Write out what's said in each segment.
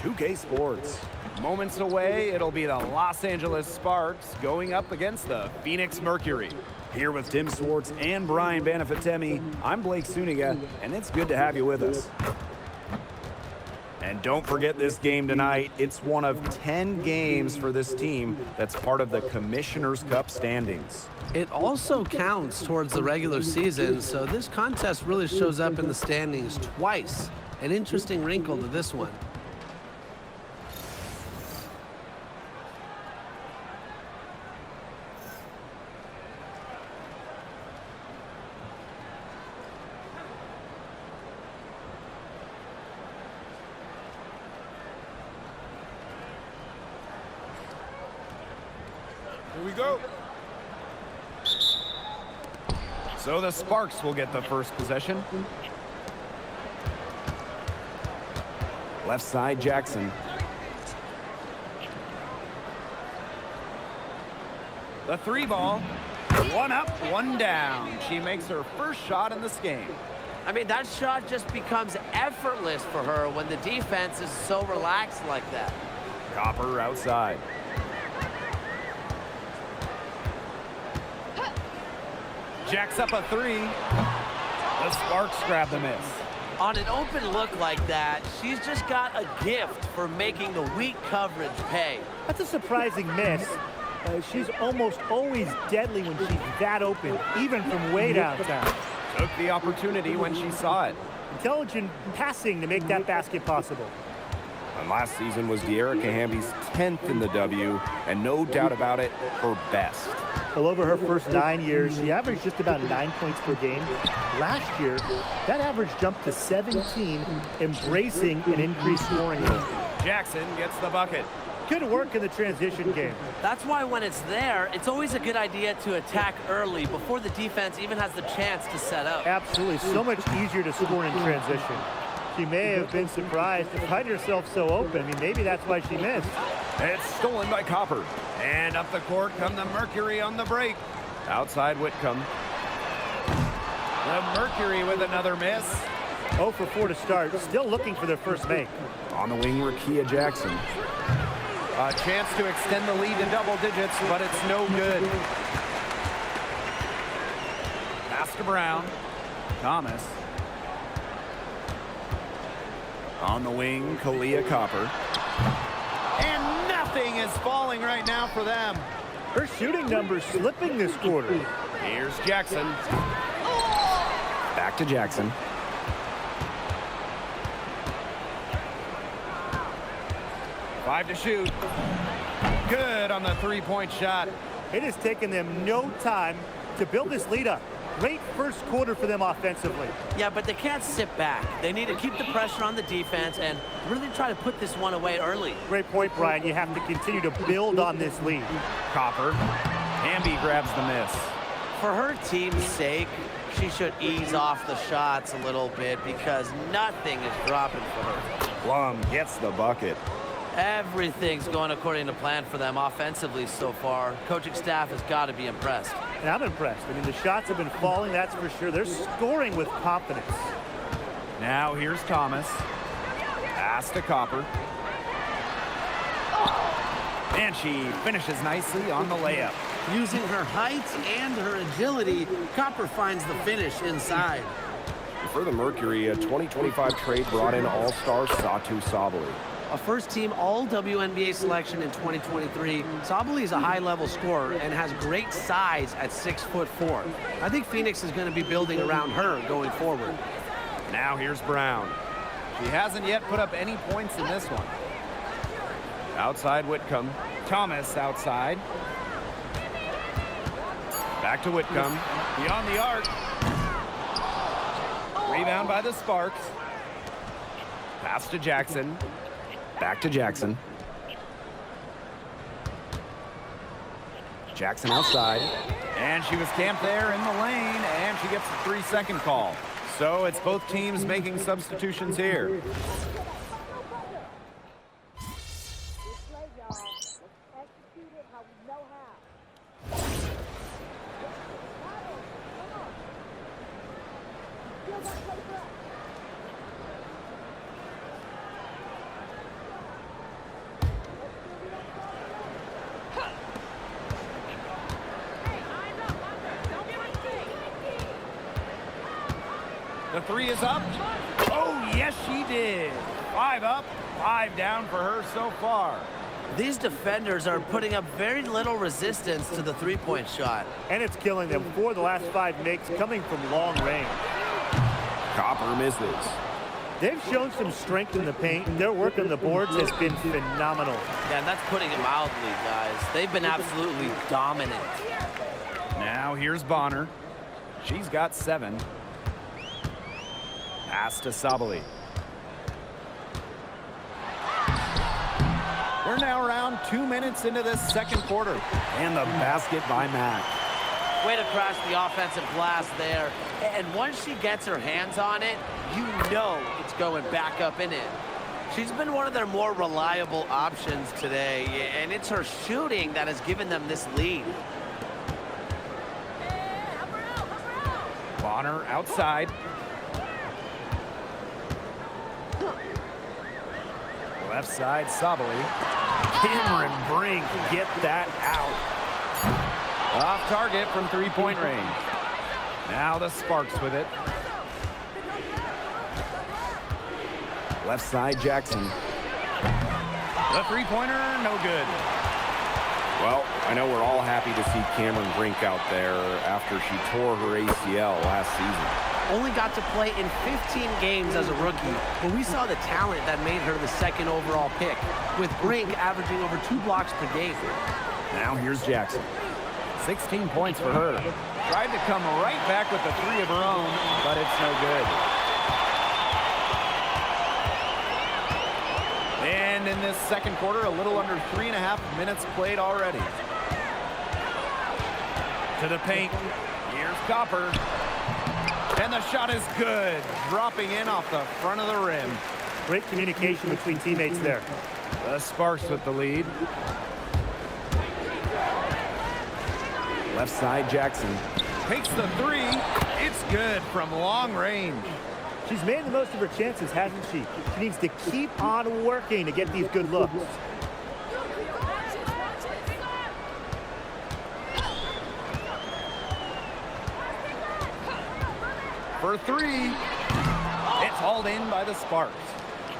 2K Sports. Moments away, it'll be the Los Angeles Sparks going up against the Phoenix Mercury. Here with Tim Swartz and Brian Banafitemi, I'm Blake Suniga, and it's good to have you with us. And don't forget this game tonight. It's one of 10 games for this team that's part of the Commissioner's Cup standings. It also counts towards the regular season, so this contest really shows up in the standings twice. An interesting wrinkle to this one. Here we go. So the Sparks will get the first possession. Left side, Jackson. The three ball. One up, one down. She makes her first shot in this game. I mean, that shot just becomes effortless for her when the defense is so relaxed like that. Copper outside. Jacks up a three. The Sparks grab the miss. On an open look like that, she's just got a gift for making the weak coverage pay. That's a surprising miss. She's almost always deadly when she's that open, even from way downtown. Took the opportunity when she saw it. Intelligent passing to make that basket possible. And last season was De'Ara Kahambi's 10th in the W, and no doubt about it, her best. Well, over her first 9 years, she averaged just about 9 points per game. Last year, that average jumped to 17, embracing an increased scoring rate. Jackson gets the bucket. Good work in the transition game. That's why when it's there, it's always a good idea to attack early before the defense even has the chance to set up. Absolutely, so much easier to score in transition. She may have been surprised to find herself so open. I mean, maybe that's why she missed. It's stolen by Copper. And up the court come the Mercury on the break. Outside Whitcomb. The Mercury with another miss. 0 for 4 to start. Still looking for their first make. On the wing, Rakia Jackson. A chance to extend the lead to double digits, but it's no good. Pass to Brown. Thomas. On the wing, Kalia Copper. And nothing is falling right now for them. Her shooting numbers slipping this quarter. Here's Jackson. Back to Jackson. Five to shoot. Good on the three-point shot. It has taken them no time to build this lead up. Great first quarter for them offensively. Yeah, but they can't sit back. They need to keep the pressure on the defense and really try to put this one away early. Great point, Brian. You have to continue to build on this lead. Copper. Hamby grabs the miss. For her team's sake, she should ease off the shots a little bit because nothing is dropping for her. Plum gets the bucket. Everything's going according to plan for them offensively so far. Coaching staff has got to be impressed. And I'm impressed. I mean, the shots have been falling, that's for sure. They're scoring with confidence. Now here's Thomas. Pass to Copper. And she finishes nicely on the layup. Using her height and her agility, Copper finds the finish inside. For the Mercury, a 2025 trade brought in all-star Satu Sabali. A first-team All-WNBA selection in 2023, Sabali is a high-level scorer and has great size at 6'4". I think Phoenix is going to be building around her going forward. Now here's Brown. She hasn't yet put up any points in this one. Outside Whitcomb. Thomas outside. Back to Whitcomb. Beyond the arc. Rebound by the Sparks. Pass to Jackson. Back to Jackson. Jackson outside. And she was camped there in the lane, and she gets a 3-second call. So it's both teams making substitutions here. The three is up. Oh, yes, she did. 5 up, 5 down for her so far. These defenders are putting up very little resistance to the three-point shot. And it's killing them. 4 of the last 5 makes coming from long range. Copper misses. They've shown some strength in the paint. Their work on the boards has been phenomenal. Yeah, and that's putting it mildly, guys. They've been absolutely dominant. Now here's Bonner. She's got 7. Pass to Sabali. We're now around 2 minutes into this second quarter. And the basket by Mack. Way to crash the offensive glass there. And once she gets her hands on it, you know it's going back up and in. She's been one of their more reliable options today, and it's her shooting that has given them this lead. Bonner outside. Left side, Sabali. Cameron Brink, get that out. Off target from three-point range. Now the Sparks with it. Left side, Jackson. The three-pointer, no good. Well, I know we're all happy to see Cameron Brink out there after she tore her ACL last season. Only got to play in 15 games as a rookie, but we saw the talent that made her the second overall pick, with Brink averaging over 2 blocks per game. Now here's Jackson. 16 points for her. Tried to come right back with the 3 of her own, but it's no good. And in this second quarter, a little under 3.5 minutes played already. To the paint. Here's Copper. And the shot is good. Dropping in off the front of the rim. Great communication between teammates there. The Sparks with the lead. Left side, Jackson. Takes the 3. It's good from long range. She's made the most of her chances, hasn't she? She needs to keep on working to get these good looks. For 3. It's hauled in by the Sparks.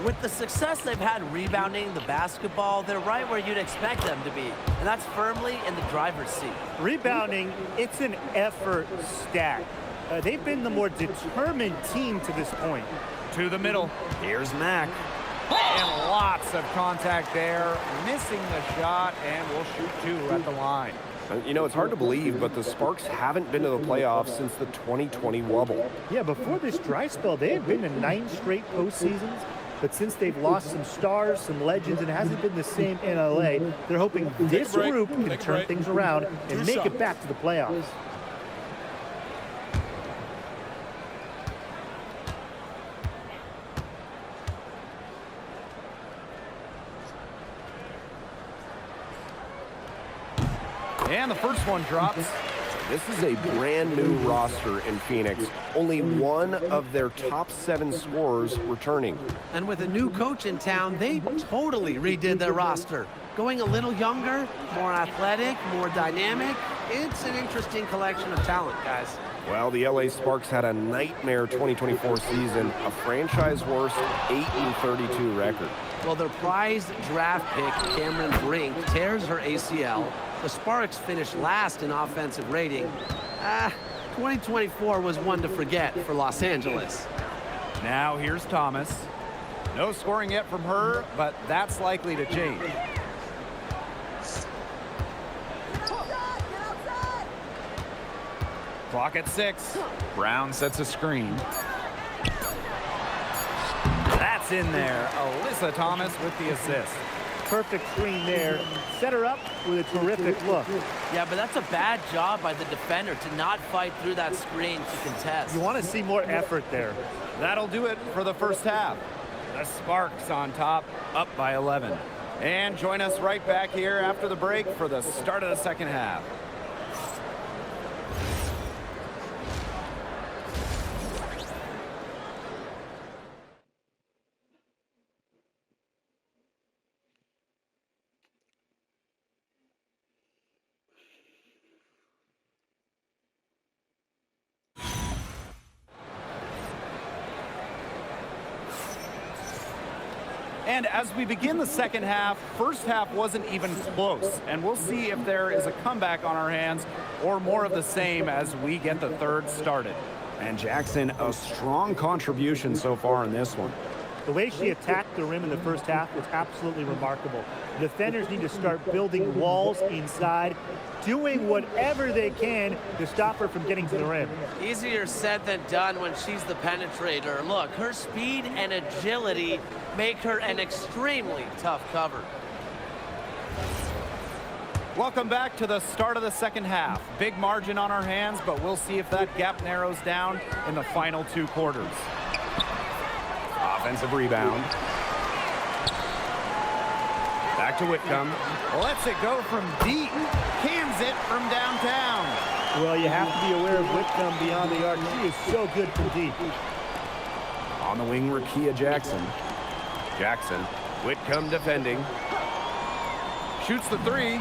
With the success they've had rebounding the basketball, they're right where you'd expect them to be, and that's firmly in the driver's seat. Rebounding, it's an effort stat. They've been the more determined team to this point. To the middle. Here's Mack. And lots of contact there. Missing the shot, and will shoot 2 at the line. You know, it's hard to believe, but the Sparks haven't been to the playoffs since the 2020 wobble. Yeah, before this dry spell, they had been in 9 straight postseasons. But since they've lost some stars, some legends, and it hasn't been the same in LA, they're hoping this group can turn things around and make it back to the playoffs. And the first one drops. This is a brand new roster in Phoenix. Only one of their top 7 scorers returning. And with a new coach in town, they totally redid their roster. Going a little younger, more athletic, more dynamic. It's an interesting collection of talent, guys. Well, the LA Sparks had a nightmare 2024 season, a franchise worst 8-32 record. Well, their prized draft pick, Cameron Brink, tears her ACL. The Sparks finished last in offensive rating. 2024 was one to forget for Los Angeles. Now here's Thomas. No scoring yet from her, but that's likely to change. Clock at 6. Brown sets a screen. That's in there. Alyssa Thomas with the assist. Perfect screen there. Set her up with a terrific look. Yeah, but that's a bad job by the defender to not fight through that screen to contest. You want to see more effort there. That'll do it for the first half. The Sparks on top, up by 11. And join us right back here after the break for the start of the second half. And as we begin the second half, first half wasn't even close. And we'll see if there is a comeback on our hands or more of the same as we get the third started. And Jackson, a strong contribution so far in this one. The way she attacked the rim in the first half was absolutely remarkable. Defenders need to start building walls inside, doing whatever they can to stop her from getting to the rim. Easier said than done when she's the penetrator. Look, her speed and agility make her an extremely tough cover. Welcome back to the start of the second half. Big margin on our hands, but we'll see if that gap narrows down in the final 2 quarters. Offensive rebound. Back to Whitcomb. Lets it go from deep. Cans it from downtown. Well, you have to be aware of Whitcomb beyond the arc. She is so good from deep. On the wing, Rakia Jackson. Jackson. Whitcomb defending. Shoots the 3.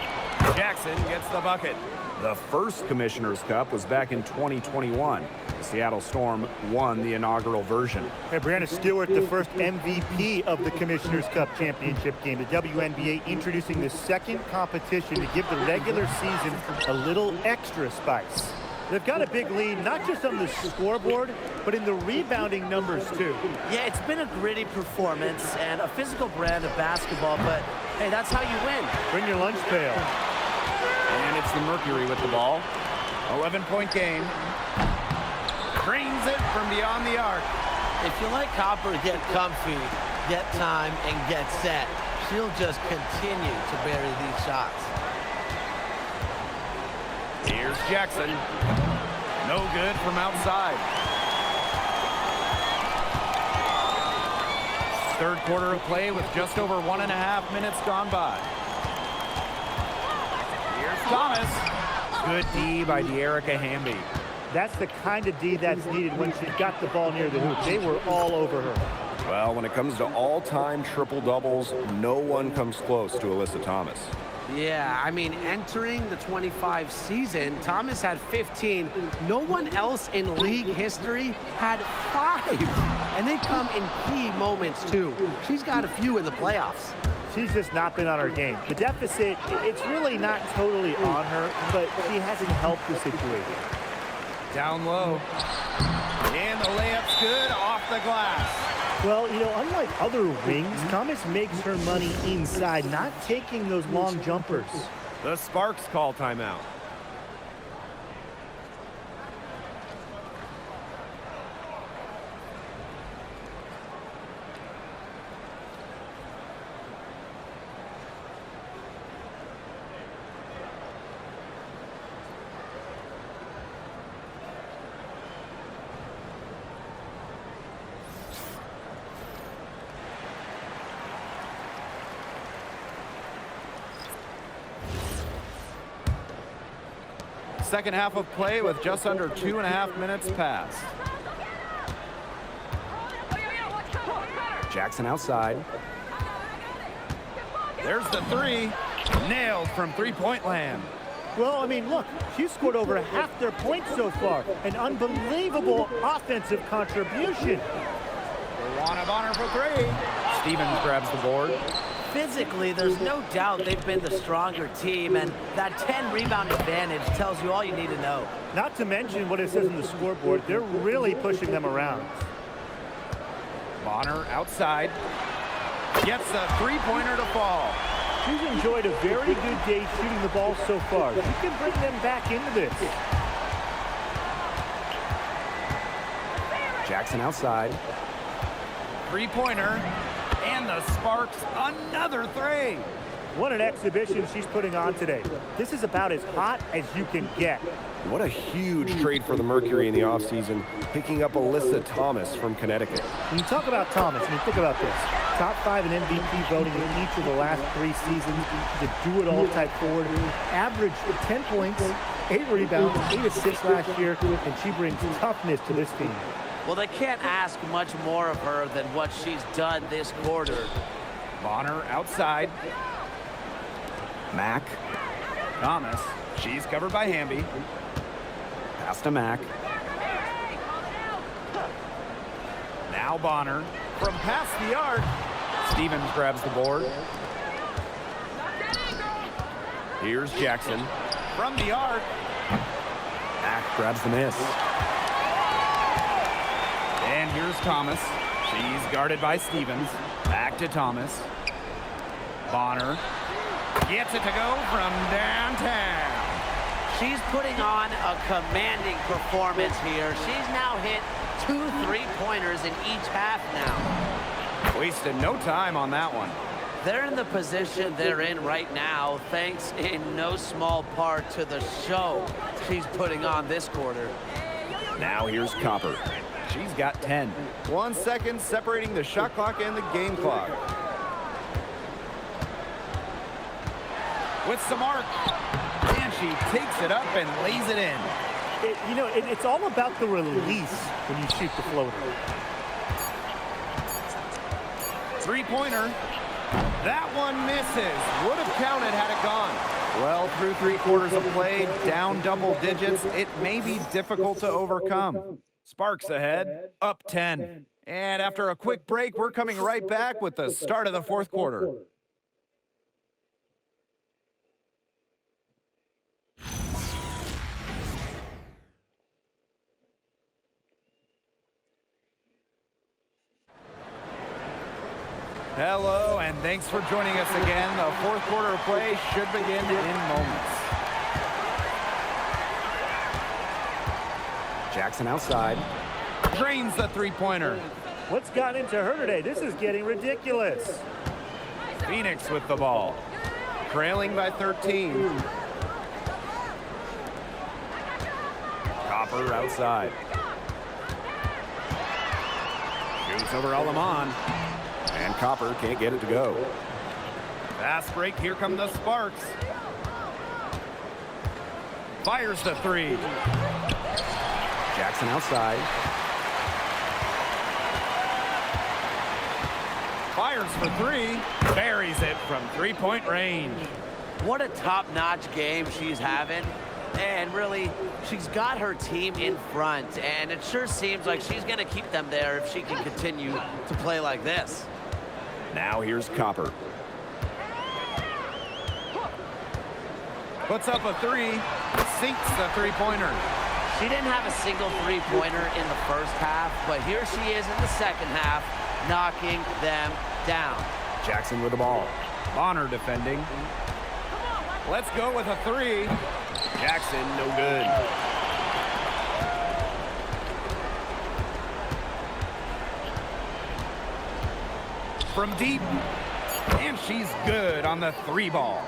Jackson gets the bucket. The first Commissioner's Cup was back in 2021. The Seattle Storm won the inaugural version. Hey, Brianna Stewart, the first MVP of the Commissioner's Cup championship game. The WNBA introducing the second competition to give the regular season a little extra spice. They've got a big lead, not just on the scoreboard, but in the rebounding numbers, too. Yeah, it's been a gritty performance and a physical brand of basketball, but hey, that's how you win. Bring your lunch pail. And it's the Mercury with the ball. 11-point game. Drains it from beyond the arc. If you let Copper get comfy, get time, and get set, she'll just continue to bury these shots. Here's Jackson. No good from outside. Third quarter of play with just over 1.5 minutes gone by. Here's Thomas. Good D by De'Erica Hamby. That's the kind of D that's needed when she's got the ball near the hoop. They were all over her. Well, when it comes to all-time triple-doubles, no one comes close to Alyssa Thomas. Yeah, I mean, entering the 25 season, Thomas had 15. No one else in league history had 5. And they come in key moments, too. She's got a few in the playoffs. She's just not been on her game. The deficit, it's really not totally on her, but she hasn't helped the situation. Down low. And the layup's good off the glass. Well, you know, unlike other wings, Thomas makes her money inside, not taking those long jumpers. The Sparks call timeout. Second half of play with just under 2.5 minutes passed. Jackson outside. There's the 3. Nailed from three-point land. Well, I mean, look, she's scored over half their points so far. An unbelievable offensive contribution. Luana Bonner for 3. Stevens grabs the board. Physically, there's no doubt they've been the stronger team, and that 10-rebound advantage tells you all you need to know. Not to mention what it says on the scoreboard, they're really pushing them around. Bonner outside. Gets the three-pointer to fall. She's enjoyed a very good day shooting the ball so far. She can bring them back into this. Jackson outside. Three-pointer. And the Sparks, another 3. What an exhibition she's putting on today. This is about as hot as you can get. What a huge trade for the Mercury in the offseason, picking up Alyssa Thomas from Connecticut. When you talk about Thomas, I mean, think about this. Top 5 in MVP voting in each of the last 3 seasons. She's a do-it-all type forward. Averaged 10 points, 8 rebounds, 8 assists last year, and she brings toughness to this team. Well, they can't ask much more of her than what she's done this quarter. Bonner outside. Mack. Thomas. She's covered by Hamby. Pass to Mack. Now Bonner. From past the arc. Stevens grabs the board. Here's Jackson. From the arc. Mack grabs the miss. And here's Thomas. She's guarded by Stevens. Back to Thomas. Bonner gets it to go from downtown. She's putting on a commanding performance here. She's now hit 2 3-pointers in each half now. Wasted no time on that one. They're in the position they're in right now, thanks in no small part to the show she's putting on this quarter. Now here's Copper. She's got 10. 1 second separating the shot clock and the game clock. With some arc. And she takes it up and lays it in. It's all about the release when you shoot the floater. Three-pointer. That one misses. Would have counted had it gone. Well, through 3 quarters of play, down double digits, it may be difficult to overcome. Sparks ahead, up 10. And after a quick break, we're coming right back with the start of the 4th quarter. Hello, and thanks for joining us again. The 4th quarter of play should begin in moments. Jackson outside. Drains the three-pointer. What's gotten into her today? This is getting ridiculous. Phoenix with the ball. Trailing by 13. Copper outside. Shoots over Alaman. And Copper can't get it to go. Fast break, here come the Sparks. Fires the three. Jackson outside. Fires for three. Buries it from three-point range. What a top-notch game she's having. And really, she's got her team in front. And it sure seems like she's going to keep them there if she can continue to play like this. Now here's Copper. Puts up a three. Sinks the three-pointer. She didn't have a single three-pointer in the first half, but here she is in the second half, knocking them down. Jackson with the ball. Bonner defending. Let's go with a three. Jackson, no good. From deep. And she's good on the three ball.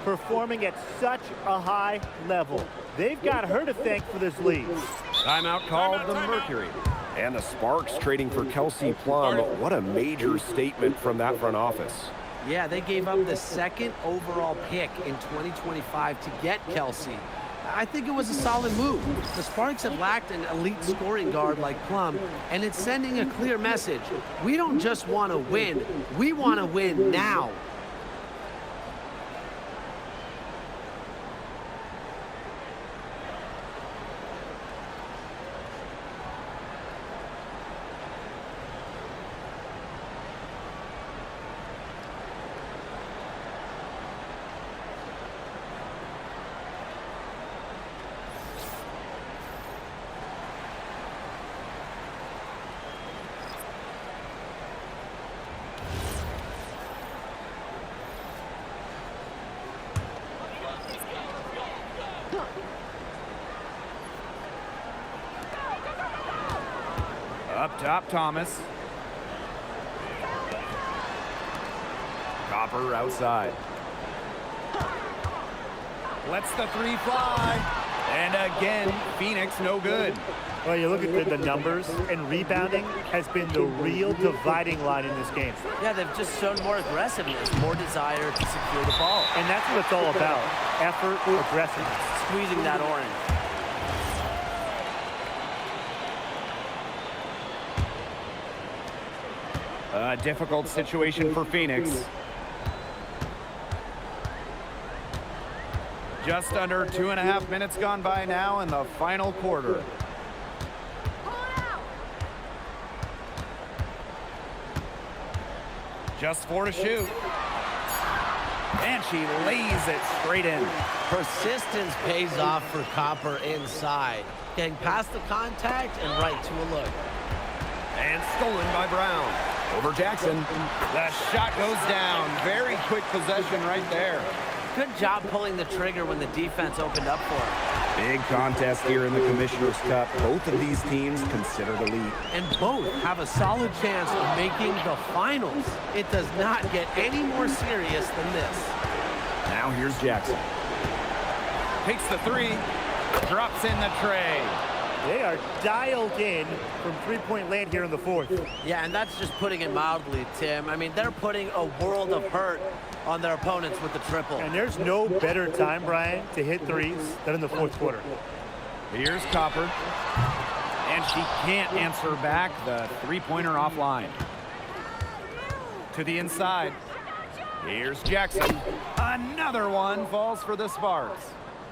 Performing at such a high level. They've got her to thank for this lead. Timeout called the Mercury. And the Sparks trading for Kelsey Plum. What a major statement from that front office. Yeah, they gave up the second overall pick in 2025 to get Kelsey. I think it was a solid move. The Sparks have lacked an elite scoring guard like Plum, and it's sending a clear message. We don't just want to win, we want to win now. Up top, Thomas. Copper outside. Lets the three fly. And again, Phoenix no good. Well, you look at the numbers, and rebounding has been the real dividing line in this game. Yeah, they've just shown more aggressiveness, more desire to secure the ball. And that's what it's all about. Effort, aggressiveness. Squeezing that orange. A difficult situation for Phoenix. Just under 2.5 minutes gone by now in the final quarter. Just 4 to shoot. And she lays it straight in. Persistence pays off for Copper inside. Getting past the contact and right to a look. And stolen by Brown. Over Jackson. The shot goes down. Very quick possession right there. Good job pulling the trigger when the defense opened up for him. Big contest here in the Commissioner's Cup. Both of these teams considered elite. And both have a solid chance of making the finals. It does not get any more serious than this. Now here's Jackson. Takes the 3. Drops in the tray. They are dialed in from three-point land here in the fourth. Yeah, and that's just putting it mildly, Tim. I mean, they're putting a world of hurt on their opponents with the triple. And there's no better time, Brian, to hit threes than in the fourth quarter. Here's Copper. And she can't answer back. The three-pointer offline. To the inside. Here's Jackson. Another one falls for the Sparks.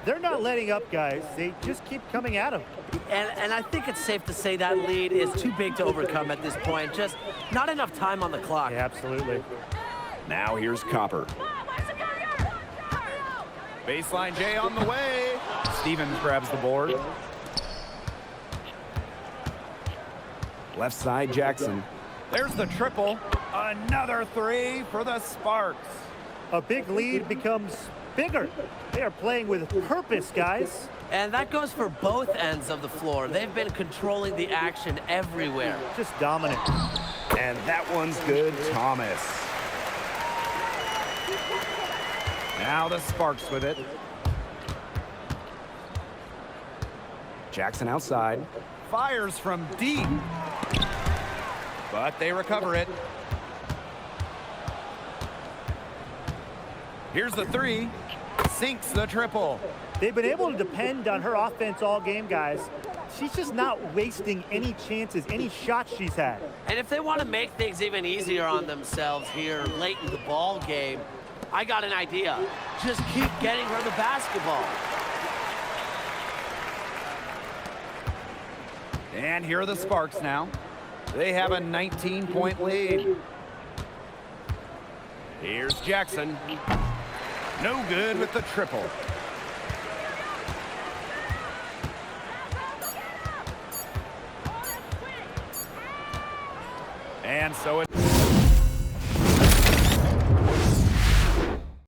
They're not letting up, guys. They just keep coming at them. And I think it's safe to say that lead is too big to overcome at this point. Just not enough time on the clock. Yeah, absolutely. Now here's Copper. Baseline J on the way. Stevens grabs the board. Left side, Jackson. There's the triple. Another 3 for the Sparks. A big lead becomes bigger. They are playing with purpose, guys. And that goes for both ends of the floor. They've been controlling the action everywhere. Just dominant. And that one's good, Thomas. Now the Sparks with it. Jackson outside. Fires from deep. But they recover it. Here's the 3. Sinks the triple. They've been able to depend on her offense all game, guys. She's just not wasting any chances, any shots she's had. And if they want to make things even easier on themselves here late in the ball game, I got an idea. Just keep getting her the basketball. And here are the Sparks now. They have a 19-point lead. Here's Jackson. No good with the triple. And so it